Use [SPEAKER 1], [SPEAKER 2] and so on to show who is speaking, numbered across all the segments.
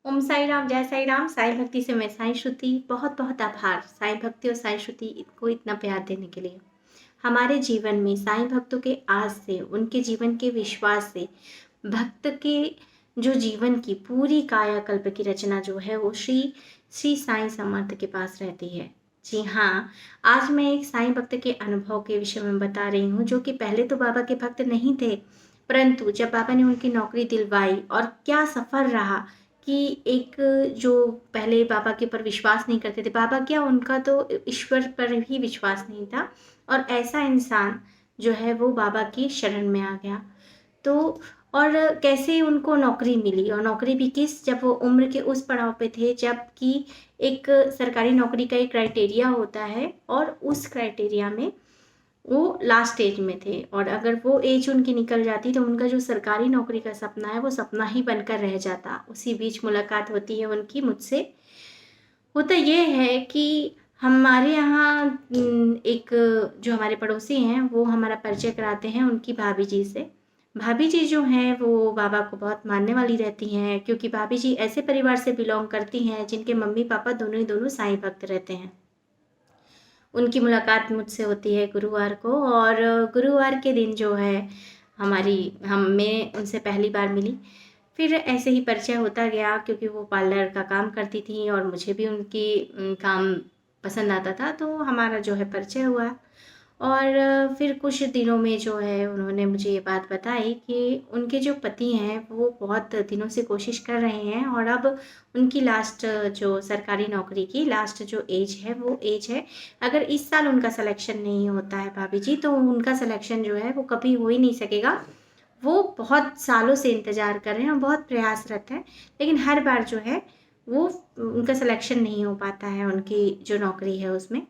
[SPEAKER 1] ओम साई राम, जय साई राम। साईं भक्ति से मैं साईं श्रुति। बहुत बहुत आभार साईं भक्ति और साईं श्रुति को इतना प्यार देने के लिए। हमारे जीवन में साईं भक्तों के आस से, उनके जीवन के विश्वास से, भक्त के जो जीवन की पूरी कायाकल्प की रचना जो है वो श्री श्री साईं समर्थ के पास रहती है। जी हाँ, आज मैं एक साईं भक्त के अनुभव के विषय में बता रही हूँ, जो कि पहले तो बाबा के भक्त नहीं थे, परंतु जब बाबा ने उनकी नौकरी दिलवाई और क्या सफ़र रहा कि एक जो पहले बाबा के ऊपर विश्वास नहीं करते थे, बाबा क्या, उनका तो ईश्वर पर ही विश्वास नहीं था, और ऐसा इंसान जो है वो बाबा की शरण में आ गया। तो और कैसे उनको नौकरी मिली, और नौकरी भी किस, जब वो उम्र के उस पड़ाव पे थे जबकि एक सरकारी नौकरी का एक क्राइटेरिया होता है, और उस क्राइटेरिया में वो लास्ट एज में थे, और अगर वो एज उनकी निकल जाती तो उनका जो सरकारी नौकरी का सपना है वो सपना ही बनकर रह जाता। उसी बीच मुलाकात होती है उनकी मुझसे। होता ये है कि हमारे यहाँ एक जो हमारे पड़ोसी हैं वो हमारा परिचय कराते हैं उनकी भाभी जी से। भाभी जी जो हैं वो बाबा को बहुत मानने वाली रहती हैं, क्योंकि भाभी जी ऐसे परिवार से बिलोंग करती हैं जिनके मम्मी पापा दोनों ही दोनों साईं भक्त रहते हैं। उनकी मुलाकात मुझसे होती है गुरुवार को, और गुरुवार के दिन जो है मैं उनसे पहली बार मिली। फिर ऐसे ही परिचय होता गया, क्योंकि वो पार्लर का काम करती थी और मुझे भी उनकी काम पसंद आता था, तो हमारा जो है परिचय हुआ। और फिर कुछ दिनों में जो है उन्होंने मुझे ये बात बताई कि उनके जो पति हैं वो बहुत दिनों से कोशिश कर रहे हैं, और अब उनकी लास्ट जो सरकारी नौकरी की लास्ट जो एज है वो एज है, अगर इस साल उनका सिलेक्शन नहीं होता है भाभी जी, तो उनका सिलेक्शन जो है वो कभी हो ही नहीं सकेगा। वो बहुत सालों से इंतज़ार कर रहे हैं और बहुत प्रयासरत हैं, लेकिन हर बार जो है वो उनका सिलेक्शन नहीं हो पाता है उनकी जो नौकरी है उसमें।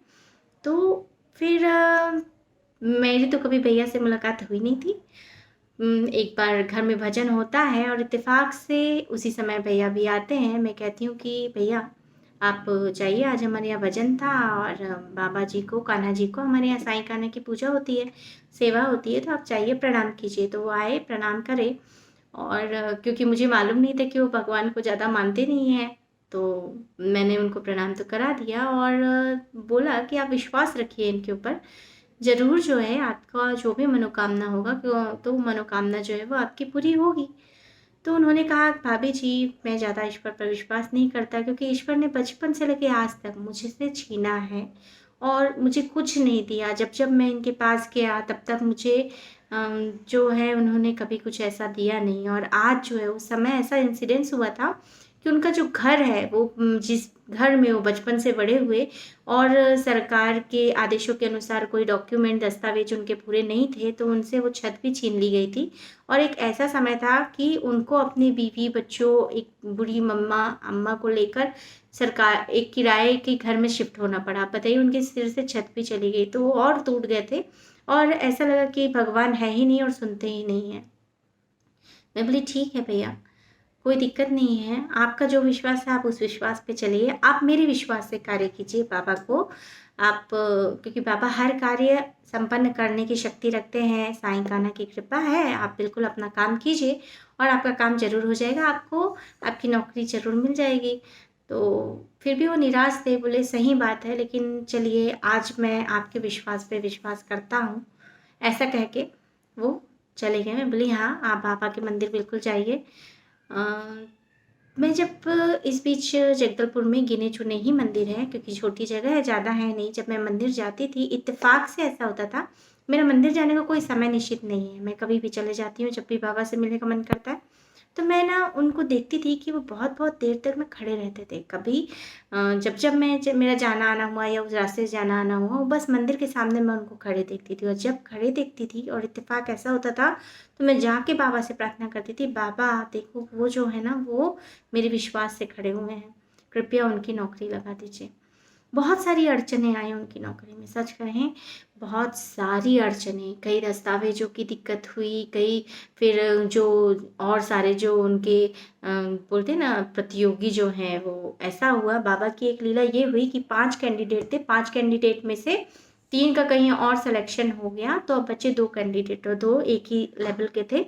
[SPEAKER 1] तो फिर मेरी तो कभी भैया से मुलाकात हुई नहीं थी। एक बार घर में भजन होता है और इत्तेफ़ाक से उसी समय भैया भी आते हैं। मैं कहती हूँ कि भैया आप जाइए, आज हमारे यहाँ भजन था, और बाबा जी को, कान्हा जी को, हमारे यहाँ साईं कान्हा की पूजा होती है, सेवा होती है, तो आप जाइए प्रणाम कीजिए। तो वो आए, प्रणाम करे, और क्योंकि मुझे मालूम नहीं था कि वो भगवान को ज़्यादा मानते नहीं हैं, तो मैंने उनको प्रणाम तो करा दिया, और बोला कि आप विश्वास रखिए इनके ऊपर, ज़रूर जो है आपका जो भी मनोकामना होगा, तो मनोकामना जो है वो आपकी पूरी होगी। तो उन्होंने कहा, भाभी जी मैं ज़्यादा ईश्वर पर विश्वास नहीं करता, क्योंकि ईश्वर ने बचपन से लेके आज तक मुझसे छीना है और मुझे कुछ नहीं दिया। जब जब मैं इनके पास गया तब तक मुझे जो है उन्होंने कभी कुछ ऐसा दिया नहीं, और आज जो है उस समय ऐसा इंसिडेंस हुआ था कि उनका जो घर है वो जिस घर में वो बचपन से बड़े हुए, और सरकार के आदेशों के अनुसार कोई डॉक्यूमेंट दस्तावेज उनके पूरे नहीं थे, तो उनसे वो छत भी छीन ली गई थी। और एक ऐसा समय था कि उनको अपनी बीवी बच्चों, एक बूढ़ी अम्मा को लेकर सरकार एक किराए के घर में शिफ्ट होना पड़ा। आप बताइए, उनके सिर से छत भी चली गई, तो वो और टूट गए थे, और ऐसा लगा कि भगवान है ही नहीं और सुनते ही नहीं हैं। मैं बोली ठीक है भैया, कोई दिक्कत नहीं है, आपका जो विश्वास है आप उस विश्वास पे चलिए, आप मेरे विश्वास से कार्य कीजिए बाबा को। आप क्योंकि बाबा हर कार्य संपन्न करने की शक्ति रखते हैं, साईं कान्हा की कृपा है, आप बिल्कुल अपना काम कीजिए और आपका काम ज़रूर हो जाएगा, आपको आपकी नौकरी ज़रूर मिल जाएगी। तो फिर भी वो निराश थे, बोले सही बात है, लेकिन चलिए आज मैं आपके विश्वास पे विश्वास करता हूँ, ऐसा कह के वो चले गए। मैं बोली हाँ, आप बाबा के मंदिर बिल्कुल जाइए। अ, मैं जब इस बीच जगदलपुर में गिने-चुने ही मंदिर हैं, क्योंकि छोटी जगह है, ज़्यादा है नहीं। जब मैं मंदिर जाती थी, इत्तेफ़ाक से ऐसा होता था, मेरा मंदिर जाने का कोई समय निश्चित नहीं है, मैं कभी भी चले जाती हूँ, जब भी बाबा से मिलने का मन करता है। तो मैं ना उनको देखती थी कि वो बहुत-बहुत देर तक में खड़े रहते थे। कभी जब मेरा जाना-आना हुआ या उस रास्ते से जाना-आना हुआ, वो बस मंदिर के सामने मैं उनको खड़े देखती थी, और जब खड़े देखती थी और इत्तेफ़ाक ऐसा होता था, तो मैं जाके बाबा से प्रार्थना करती थी, बाबा देखो वो जो है ना वो मेरे विश्वास से खड़े हुए हैं, कृपया उनकी नौकरी लगा दीजिए। बहुत सारी अड़चनें आई उनकी नौकरी में, सच कहें बहुत सारी अड़चनें, कई दस्तावेज़ों की दिक्कत हुई, कई फिर जो और सारे जो उनके बोलते हैं ना प्रतियोगी जो हैं, वो ऐसा हुआ, बाबा की एक लीला ये हुई कि 5 कैंडिडेट थे, 5 कैंडिडेट में से 3 का कहीं और सिलेक्शन हो गया, तो अब बचे 2 कैंडिडेट, और 2 एक ही लेवल के थे।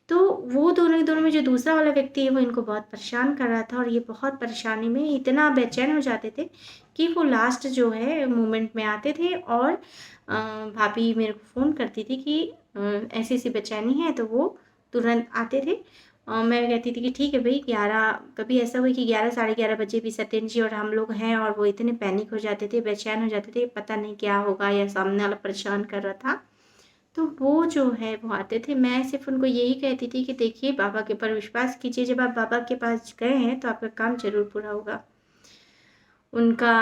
[SPEAKER 1] तो वो दोनों के दोनों में जो दूसरा वाला व्यक्ति है वो इनको बहुत परेशान कर रहा था और ये बहुत परेशानी में इतना बेचैन हो जाते थे कि वो लास्ट जो है मोमेंट में आते थे और भाभी मेरे को फ़ोन करती थी कि ऐसी-ऐसी बेचैनी है, तो वो तुरंत आते थे। मैं कहती थी कि ठीक है भई 11, कभी ऐसा हुआ कि 11 साढ़े 11 बजे भी सत्येंद्र जी और हम लोग हैं और वो इतने पैनिक हो जाते थे, बेचैन हो जाते थे, पता नहीं क्या होगा या सामने वाला परेशान कर रहा था। तो वो जो है वो आते थे, मैं सिर्फ़ उनको यही कहती थी कि देखिए बाबा के ऊपर विश्वास कीजिए, जब आप बाबा के पास गए हैं तो आपका काम ज़रूर पूरा होगा। उनका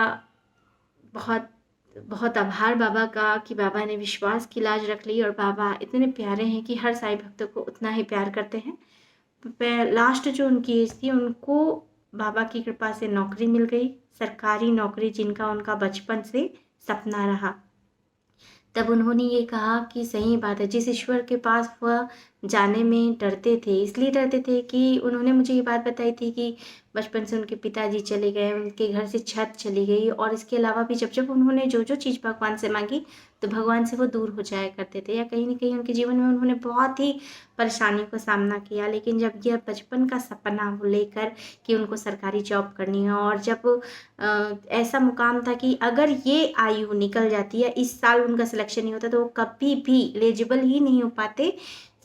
[SPEAKER 1] बहुत बहुत आभार बाबा का कि बाबा ने विश्वास की लाज रख ली और बाबा इतने प्यारे हैं कि हर साईं भक्तों को उतना ही प्यार करते हैं। लास्ट जो उनकी एज थी उनको बाबा की कृपा से नौकरी मिल गई, सरकारी नौकरी जिनका उनका बचपन से सपना रहा। तब उन्होंने ये कहा कि सही बात है, जिस ईश्वर के पास वह जाने में डरते थे, इसलिए डरते थे कि उन्होंने मुझे ये बात बताई थी कि बचपन से उनके पिताजी चले गए, उनके घर से छत चली गई और इसके अलावा भी जब-जब उन्होंने जो-जो चीज़ भगवान से माँगी, तो भगवान से वो दूर हो जाया करते थे या कहीं न कहीं उनके जीवन में उन्होंने बहुत ही परेशानियों का सामना किया। लेकिन जब यह बचपन का सपना वो लेकर कि उनको सरकारी जॉब करनी है और जब ऐसा मुकाम था कि अगर ये आयु निकल जाती है, इस साल उनका सिलेक्शन नहीं होता तो वो कभी भी एलिजिबल ही नहीं हो पाते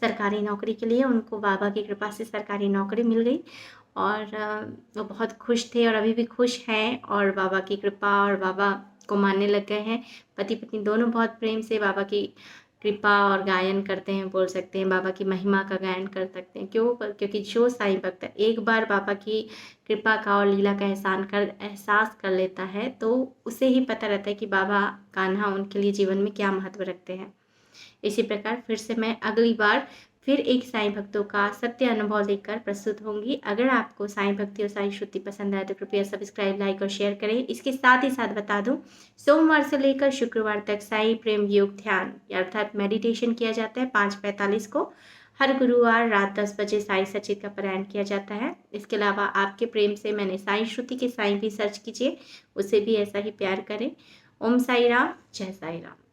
[SPEAKER 1] सरकारी नौकरी के लिए। उनको बाबा की कृपा से सरकारी नौकरी मिल गई और वो बहुत खुश थे और अभी भी खुश हैं और बाबा की कृपा और बाबा को मानने लग गए हैं। पति-पत्नी दोनों बहुत प्रेम से बाबा की कृपा और गायन करते हैं, बोल सकते हैं बाबा की महिमा का गायन कर सकते हैं। क्यों? क्योंकि जो साईं भक्त एक बार बाबा की कृपा का और लीला का एहसास कर लेता है, तो उसे ही पता रहता है कि बाबा कान्हा उनके लिए जीवन में क्या महत्व रखते हैं। इसी प्रकार फिर से मैं अगली बार फिर एक साईं भक्तों का सत्य अनुभव लेकर प्रस्तुत होंगी। अगर आपको साईं भक्ति और साईं श्रुति पसंद आए तो कृपया सब्सक्राइब, लाइक और शेयर करें। इसके साथ ही साथ बता दूं, सोमवार से लेकर शुक्रवार तक साईं प्रेम योग ध्यान अर्थात मेडिटेशन किया जाता है 5:45 को। हर गुरुवार रात 10 बजे साईं सचित का पारायण किया जाता है। इसके अलावा आपके प्रेम से मैंने साईं श्रुति के साईं भी सर्च कीजिए, उसे भी ऐसा ही प्यार करें। ओम साई राम, जय साई राम।